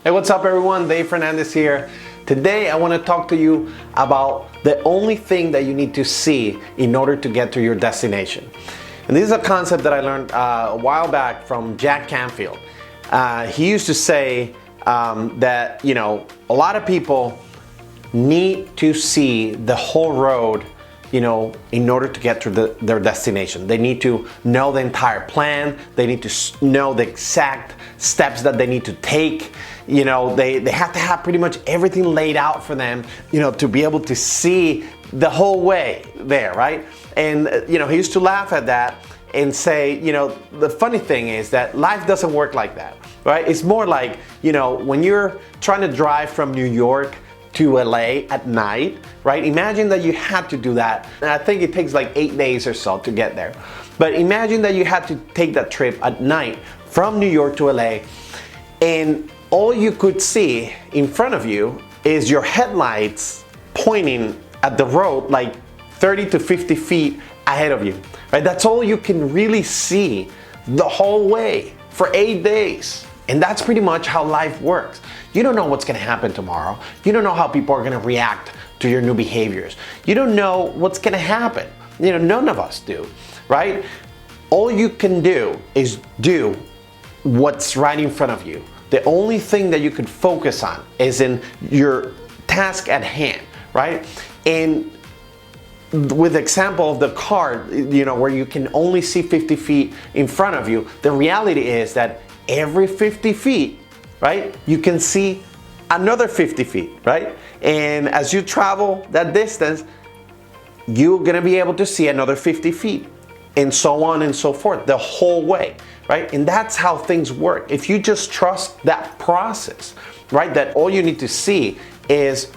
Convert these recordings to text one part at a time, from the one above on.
Hey, what's up everyone? Dave Fernandez here. Today I want to talk to you about the only thing that you need to see in order to get to your destination. And this is a concept that I learned a while back from Canfield. He used to say that, a lot of people need to see the whole road, in order to get to their destination. They need to know the entire plan. They need to know the exact steps that they need to take. They have to have pretty much everything laid out for them, to be able to see the whole way there, right? And, he used to laugh at that and say, the funny thing is that life doesn't work like that, right? It's more like, when you're trying to drive from New York to LA at night, right? Imagine that you had to do that. And I think it takes like 8 days or so to get there. But imagine that you had to take that trip at night from New York to LA, and all you could see in front of you is your headlights pointing at the road like 30 to 50 feet ahead of you, right? That's all you can really see the whole way for 8 days. And that's pretty much how life works. You don't know what's gonna happen tomorrow. You don't know how people are gonna react to your new behaviors. You don't know what's gonna happen. None of us do, right? All you can do is do what's right in front of you. The only thing that you could focus on is in your task at hand, right? And with the example of the car, where you can only see 50 feet in front of you, the reality is that every 50 feet, right, you can see another 50 feet, right? And as you travel that distance, you're gonna be able to see another 50 feet, and so on and so forth, the whole way, right? And that's how things work. If you just trust that process, right, that all you need to see is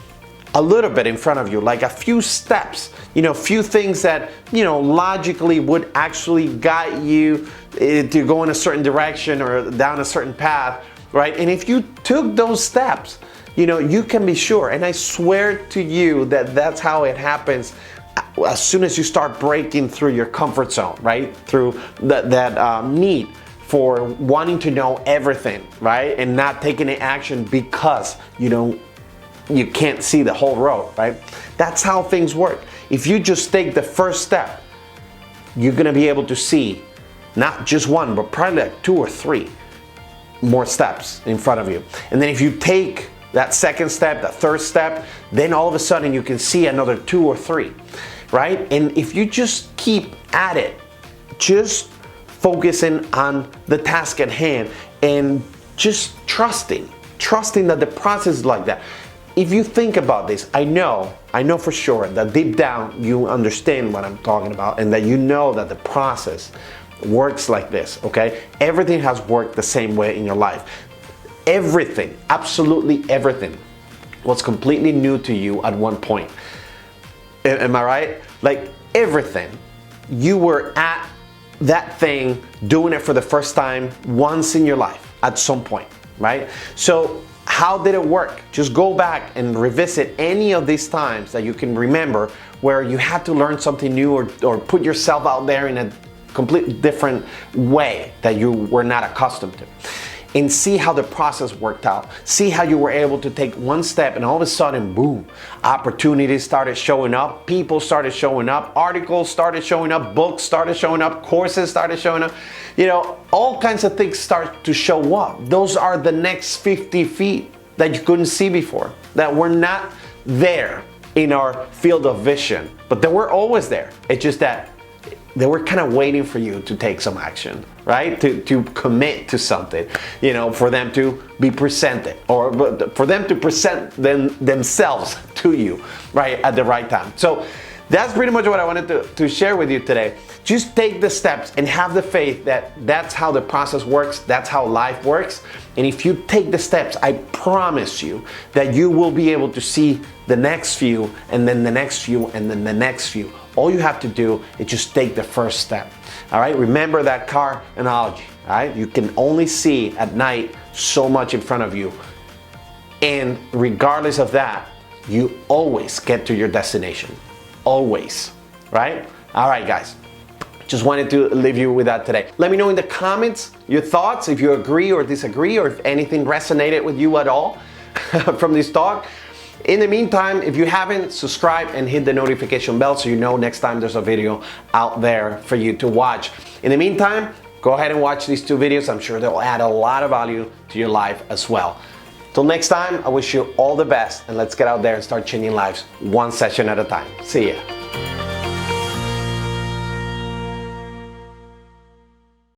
a little bit in front of you, like a few steps, few things that, logically would actually guide you to go in a certain direction or down a certain path, right? And if you took those steps, you can be sure, and I swear to you that that's how it happens as soon as you start breaking through your comfort zone, right? Through that need for wanting to know everything, right? And not taking any action because you can't see the whole road, right? That's how things work. If you just take the first step, you're gonna be able to see not just one, but probably like 2 or 3 more steps in front of you. And then if you take that second step, that third step, then all of a sudden you can see another 2 or 3, right? And if you just keep at it, just focusing on the task at hand and just trusting that the process is like that. If you think about this, I know for sure that deep down you understand what I'm talking about, and that you know that the process works like this, okay? Everything has worked the same way in your life. Everything, absolutely everything, was completely new to you at one point. Am I right? Like everything. You were at that thing, doing it for the first time once in your life at some point, right? So how did it work? Just go back and revisit any of these times that you can remember where you had to learn something new or put yourself out there in a completely different way that you were not accustomed to. And see how the process worked out. See how you were able to take one step and all of a sudden, boom, opportunities started showing up, people started showing up, articles started showing up, books started showing up, courses started showing up. All kinds of things start to show up. Those are the next 50 feet that you couldn't see before, that were not there in our field of vision, but they were always there. It's just that they were kind of waiting for you to take some action, right? To commit to something, for them to be presented, or for them to present themselves to you, right, at the right time. So that's pretty much what I wanted to share with you today. Just take the steps and have the faith that that's how the process works, that's how life works. And if you take the steps, I promise you that you will be able to see the next few, and then the next few, and then the next few. All you have to do is just take the first step. All right, remember that car analogy. All right, you can only see at night so much in front of you, and regardless of that, you always get to your destination. Always, right? All right, guys. Just wanted to leave you with that today. Let me know in the comments your thoughts, if you agree or disagree, or if anything resonated with you at all from this talk. In the meantime, if you haven't, subscribe and hit the notification bell so you know next time there's a video out there for you to watch. In the meantime, go ahead and watch these 2 videos. I'm sure they'll add a lot of value to your life as well. Till next time, I wish you all the best, and let's get out there and start changing lives one session at a time. See ya.